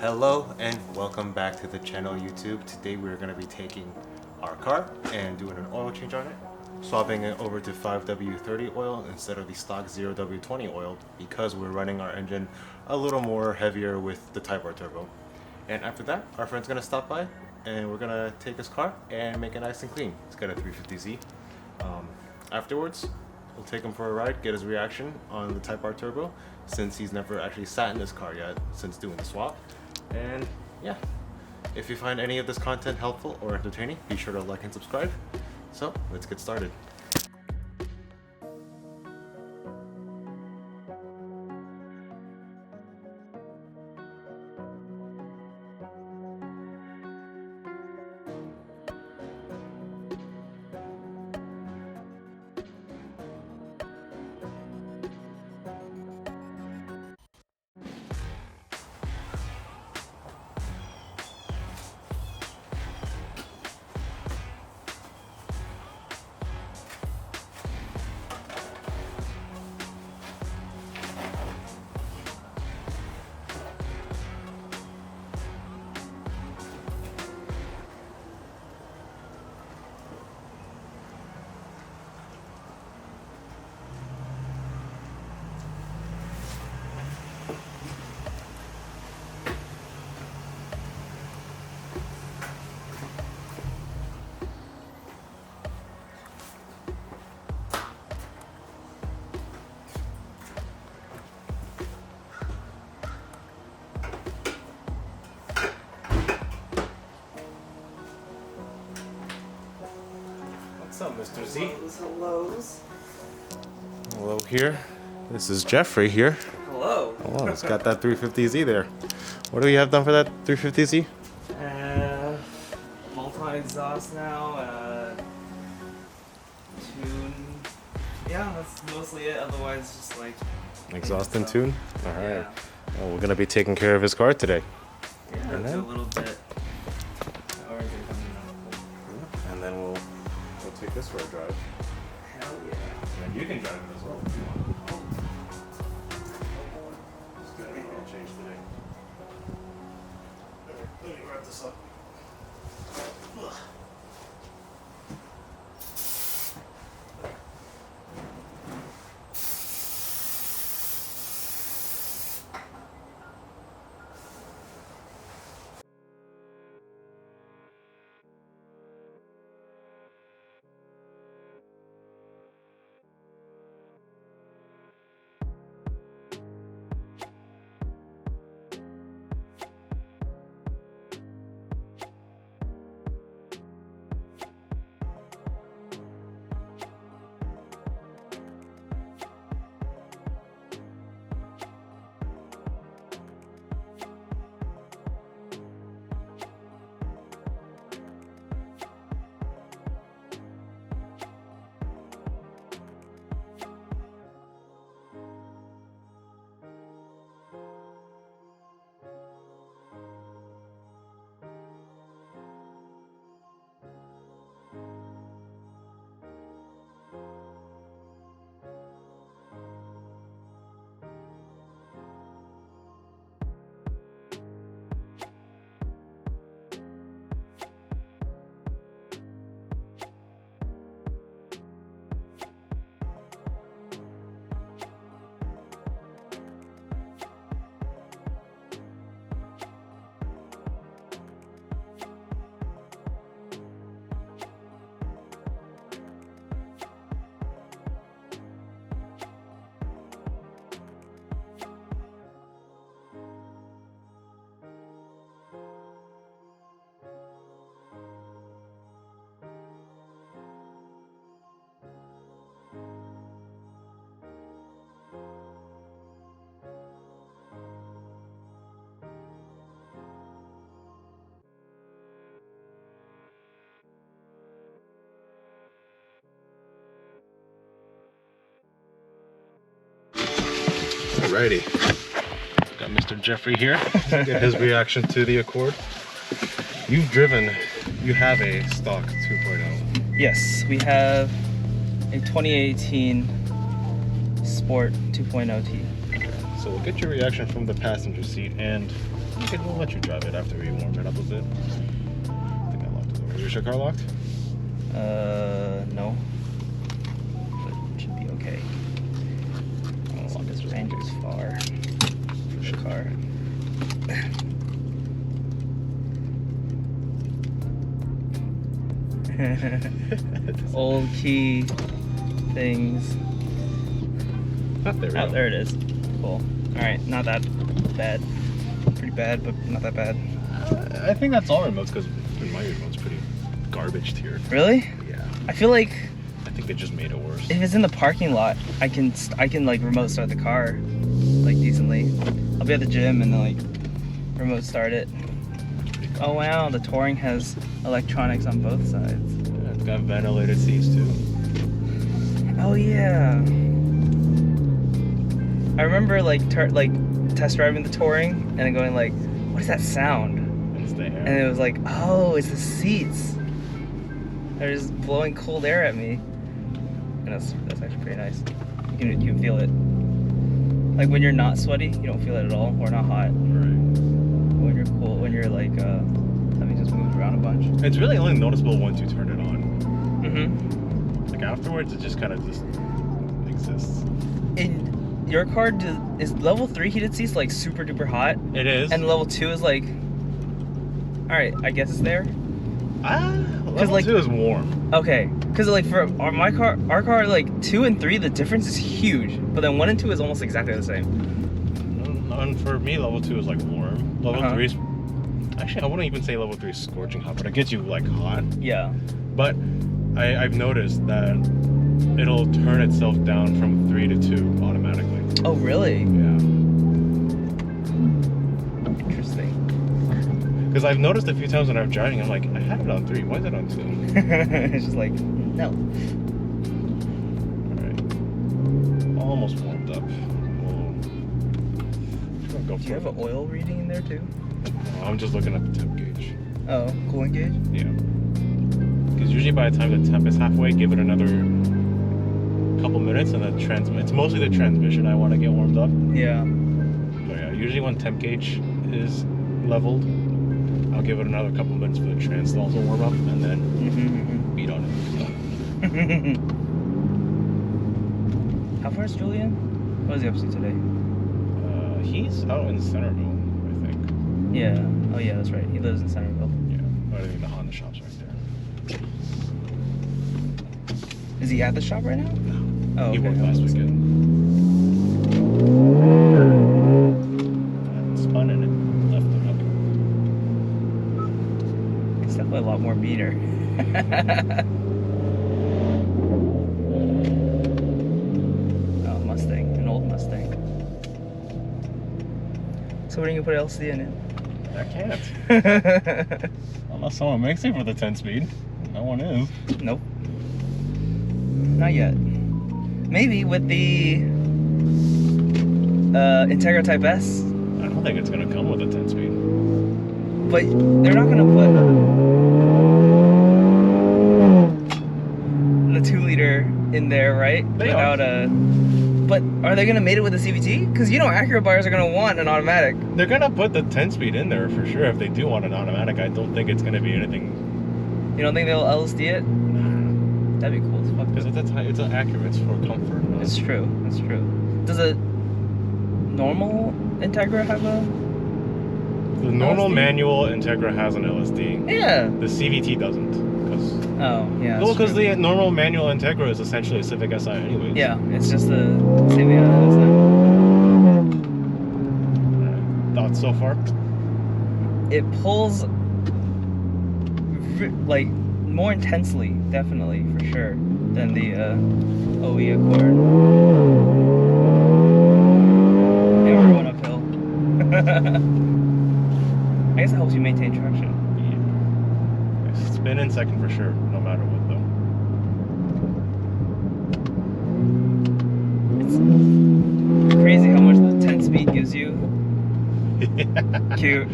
Hello and welcome back to the channel YouTube. Today we're going to be taking our car and doing an oil change on it, swapping it over to 5W30 oil instead of the stock 0W20 oil because we're running our engine a little more heavier with the Type R turbo. And after that, our friend's going to stop by and we're going to take his car and make it nice and clean. It's got a 350Z. Afterwards, we'll take him for a ride, get his reaction on the Type R turbo since he's never actually sat in this car yet since doing the swap. And yeah, if you find any of this content helpful or entertaining, be sure to like and subscribe. So let's get started. What's up, Mr. Z? Hellos. Hello here. This is Jeffrey here. Hello. Oh, it's got that 350Z there. What do we have done for that 350Z? Multi-exhaust now, tune. Yeah, that's mostly it. Otherwise, just like Exhaust and tune? Alright. Yeah. Well, we're going to be taking care of his car today. Yeah, And do then? a little bit. Or is it coming out? And then we'll take this for a drive. Hell yeah. And you can drive it as well if you want. Just get an oil change today. Let me wrap this up. Alrighty, got Mr. Jeffrey here. Get his reaction to the Accord. You have a stock 2.0. Yes, we have a 2018 Sport 2.0T. So we'll get your reaction from the passenger seat and Okay, we'll let you drive it after we warm it up a bit. I think I locked the door. Is your car locked? No. But it should be okay. As long as the range is far. The car. Old key things. Not there. Oh, there it is. Cool. Alright, not that bad. Pretty bad, but not that bad. I think that's all remotes because my remote's pretty garbage tier. Really? Yeah. I feel like I think they just made it worse. if it's in the parking lot, I can like remote start the car like decently. I'll be at the gym and then like remote start it. Oh wow, the Touring has electronics on both sides. Yeah, it's got ventilated seats too. Oh yeah. I remember like test driving the Touring and then going like, what is that sound? It's the air. And it was like, oh, it's the seats. They're just blowing cold air at me. And that's actually pretty nice. You can feel it. Like when you're not sweaty, you don't feel it at all, or not hot. Right. When you're cool, when you're like having just moved around a bunch. It's really only noticeable once you turn it on. Mm-hmm. Like afterwards, it just kind of just exists. In your car, is level 3 heated seats like super duper hot? It is. And level 2 is like, all right, I guess it's there. Level like 2 is warm. Okay, because like for our car, like 2 and 3, the difference is huge. But then 1 and 2 is almost exactly the same. And for me, level 2 is like warm. Level 3 is actually, I wouldn't even say level 3 is scorching hot, but it gets you like hot. Yeah. But I've noticed that it'll turn itself down from 3 to 2 automatically. Oh really? Yeah. Interesting. Because I've noticed a few times when I'm driving, I'm like, I had it on 3. Why is it on 2? It's just like, no. Alright. Almost warmed up. Go Do you have an oil reading in there too? No, I'm just looking at the temp gauge. Oh, coolant gauge? Yeah. Because usually by the time the temp is halfway, give it another couple minutes and it's mostly the transmission I want to get warmed up. Yeah. So yeah, usually when temp gauge is leveled, I'll give it another couple minutes for the trans to also warm up and then beat on it. How far is Julian? What is he up to today? He's out in Centerville, I think. Yeah. Oh yeah, that's right. He lives in Centerville. Yeah. I think the Honda shop's right there. Is he at the shop right now? No. Oh, okay. He worked last weekend. Spun and it left it up. It's definitely a lot more meter. Oh, Mustang. An old Mustang. So when are you gonna put LC in it? I can't. Unless someone makes it for the 10-speed. No one is. Nope. Not yet. Maybe with the Integra Type S. I don't think it's going to come with a 10-speed. But they're not gonna put the 2-liter in there, right? They Without are. But are they gonna mate it with a CVT? Because you know Acura buyers are gonna want an automatic. They're going to put the 10-speed in there for sure if they do want an automatic. I don't think it's going to be anything. You don't think they'll LSD it? That'd be cool as fuck. Because it's an Acura. It's for comfort. It's true. It's true. Does a normal Integra have a? The normal LSD? manual Integra has an LSD. Yeah. The CVT doesn't. Oh yeah. Well, because true. the normal manual Integra is essentially a Civic Si anyways. Yeah, it's just the same thing as Alright. Thoughts so far? it pulls like more intensely, definitely for sure, than the OE Accord. And we're going uphill. I guess it helps you maintain traction. Yeah. It's been in second for sure, no matter what It's crazy how much the 10-speed gives you. though. Cute.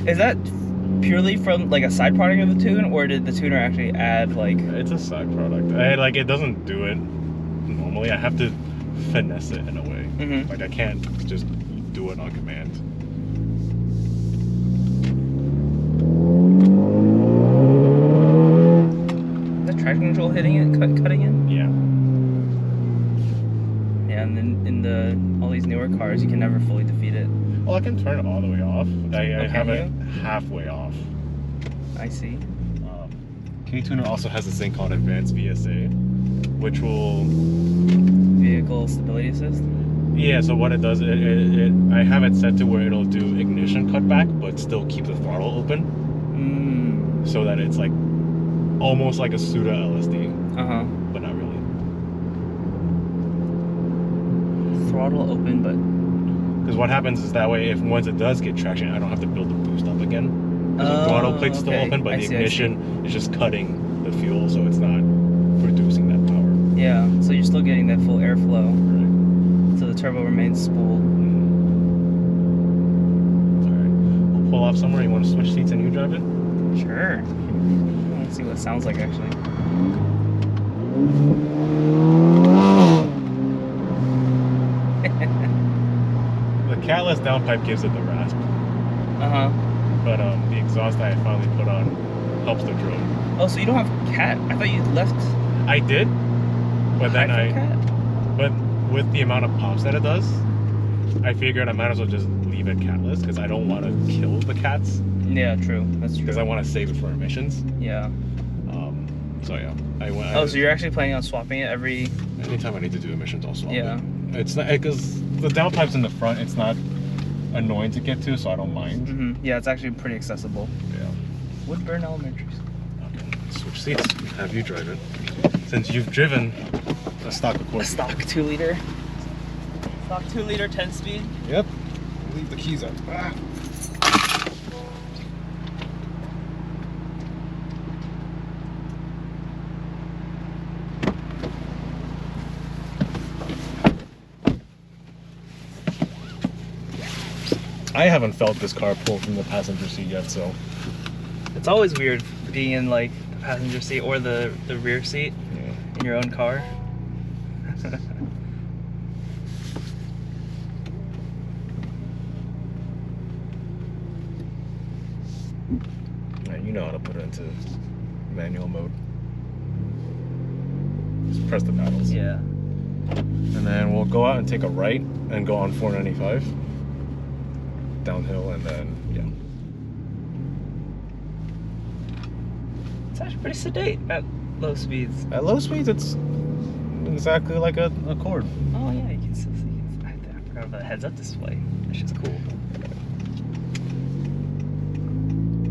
Is that purely from like a side product of the tune, or did the tuner actually add like? It's a side product. It doesn't do it normally. I have to finesse it in a way. Mm-hmm. Like I can't just do it on command. Is that traction control hitting it, cutting in? Yeah. Yeah, and then in all these newer cars, you can never fully defeat it. Well, I can turn it all the way off. I have it you? halfway off. I see. K-Tuner also has this thing called Advanced VSA, which will... Vehicle stability assist? Yeah, so what it does, I have it set to where it'll do ignition cutback, but still keep the throttle open. So that it's like almost like a pseudo LSD. But not really. Throttle open, but... Because what happens is that way, once it does get traction, I don't have to build the boost up again. The throttle plate's still open, but the ignition is just cutting the fuel, so it's not producing that power. Yeah, so you're still getting that full airflow. Right. So the turbo remains spooled. Alright. We'll pull off somewhere. You want to switch seats and you drive it? Sure. Let's see what it sounds like, actually. The catless downpipe gives it the rasp. But the exhaust I finally put on helps the drone. Oh, so you don't have cat? I thought you left. I did, but then cat? But with the amount of pops that it does, I figured I might as well just leave it catless because I don't want to kill the cats. Yeah, true. That's true. Because I want to save it for emissions. Yeah. So yeah, so you're actually planning on swapping it every... Anytime I need to do emissions, I'll swap Yeah. it. It's not, because the downpipe's in the front, it's not annoying to get to, so I don't mind. Yeah, it's actually pretty accessible. Yeah. Woodburn Elementaries. Okay. Switch seats. Have you drive it. Since you've driven a stock Accord. A stock 2 liter. Stock 2 liter 10 speed. Yep. Leave the keys out. I haven't felt this car pull from the passenger seat yet, so... It's always weird being in like the passenger seat or the rear seat in your own car. Man, you know how to put it into manual mode. Just press the paddles. Yeah. And then we'll go out and take a right and go on 495. Downhill, and then, yeah. It's actually pretty sedate at low speeds. At low speeds, it's exactly like a Accord. Oh yeah, you can still see. I forgot about the heads-up display. That's just cool.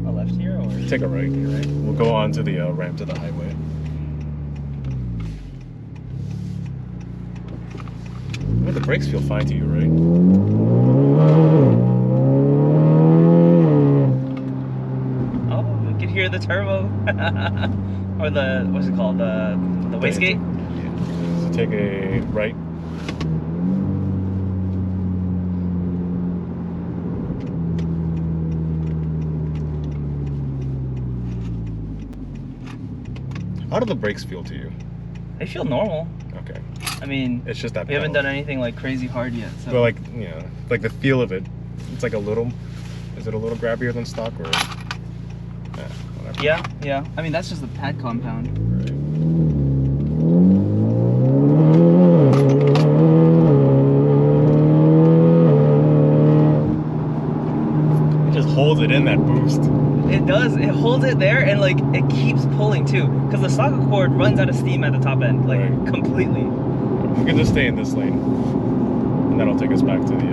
A left here, or Take a right. right? We'll go on to the ramp to the highway. Well, the brakes feel fine to you, right? Hear the turbo or the what's it called, the wastegate. Yeah. So take a right. How do the brakes feel to you? They feel normal. Okay. I mean, it's just that we haven't done anything like crazy hard yet, so. But like, yeah, like the feel of it, it's like a little. Is it a little grabbier than stock, or? Yeah, yeah. I mean, that's just the pad compound. Right. It just holds it in that boost. It does. It holds it there, and like it keeps pulling too. Because the stock Accord runs out of steam at the top end, like completely. We can just stay in this lane, and that'll take us back to the.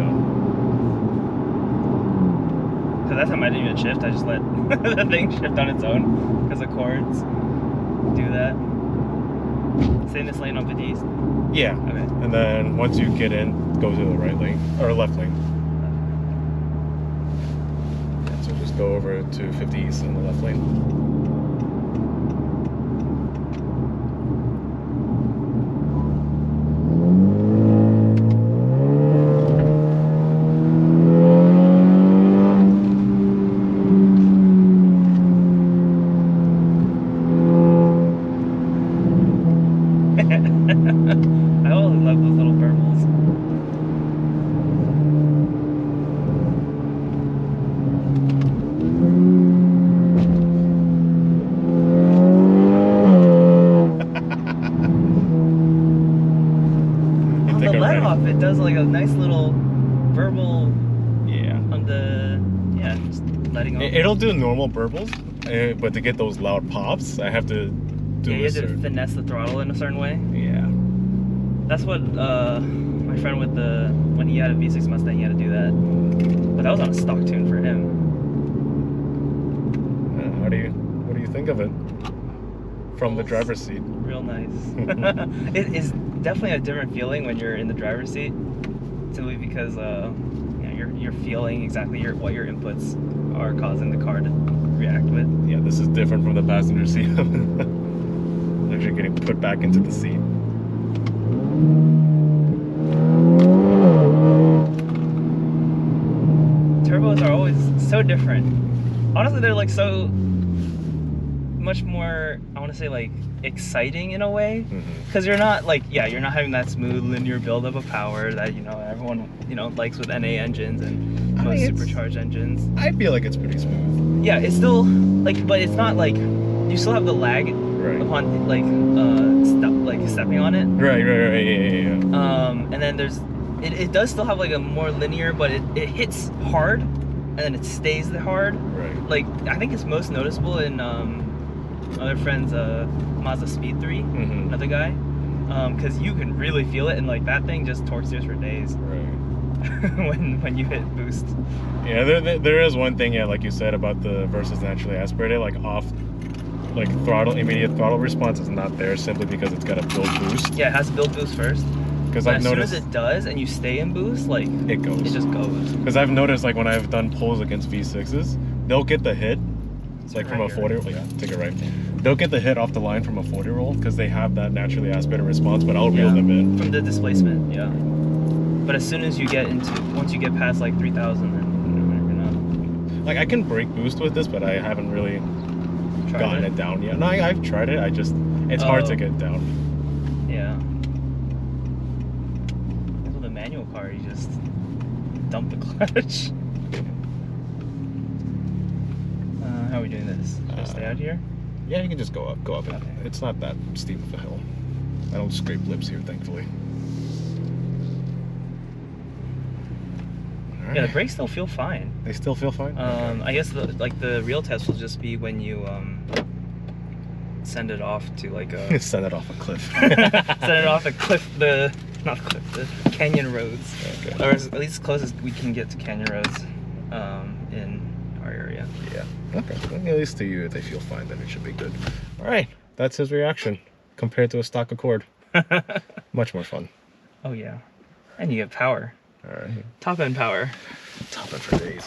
So that time I didn't even shift. I just let the thing shift on its own because Accords do that. Stay in this lane on 50 East? Yeah. Okay. And then once you get in, go to the right lane or left lane. Yeah, so just go over to 50 East in the left lane. I always love those little burbles. letting off. It'll do normal burbles, but to get those loud pops, I have to do you have to finesse the throttle in a certain way. Yeah. That's what my friend with when he had a V6 Mustang, he had to do that. But that was on a stock tune for him. What do you think of it from the driver's seat? Real nice. It is definitely a different feeling when you're in the driver's seat, simply because you're feeling exactly what your inputs are causing the car to react with. Yeah, this is different from the passenger seat. Actually getting put back into the seat. Turbos are always so different. Honestly, they're like so much more, I want to say, like exciting in a way, because you're not like, you're not having that smooth linear buildup of power that everyone likes with NA engines and most supercharged engines. I feel like it's pretty smooth. Yeah, it's still like, but it's not like, you still have the lag upon stepping on it. Right, yeah. And then it does still have like a more linear, but it hits hard and then it stays hard. Right. Like, I think it's most noticeable in other friends, Mazda Speed 3, another guy, because you can really feel it, and like that thing just torques yours for days. Right. when you hit boost. Yeah, there is one thing, like you said, about the versus naturally aspirated, like immediate throttle response is not there simply because it's got a build boost. Yeah, it has to build boost first. Because as soon as it does, and you stay in boost, like it goes. It just goes. Because I've noticed, like when I've done pulls against V6s, they'll get the hit. It's like from a 40. Yeah, take it right. They'll get the hit off the line from a 40 roll because they have that naturally aspirated response, but I'll reel them in from the displacement. Yeah. But as soon as you get once you get past like 3,000, then you're gonna. Like I can brake boost with this, but I haven't really gotten it down yet. No, I've tried it. It's hard to get down. Yeah. With a manual car, you just dump the clutch. How are we doing this? Should I stay out here? Yeah, you can just go up. Okay. It's not that steep of a hill. I don't scrape lips here, thankfully. All right. Yeah, the brakes still feel fine. They still feel fine? Okay. I guess the real test will just be when you send it off to like a... Send it off a cliff. Send it off a cliff, the canyon roads. Okay. Or at least as close as we can get to canyon roads in our area. Yeah. Okay. Well, at least to you, they feel fine, then it should be good. All right. That's his reaction compared to a stock Accord. Much more fun. Oh, yeah. And you get power. All right. Top end power. Top end for days.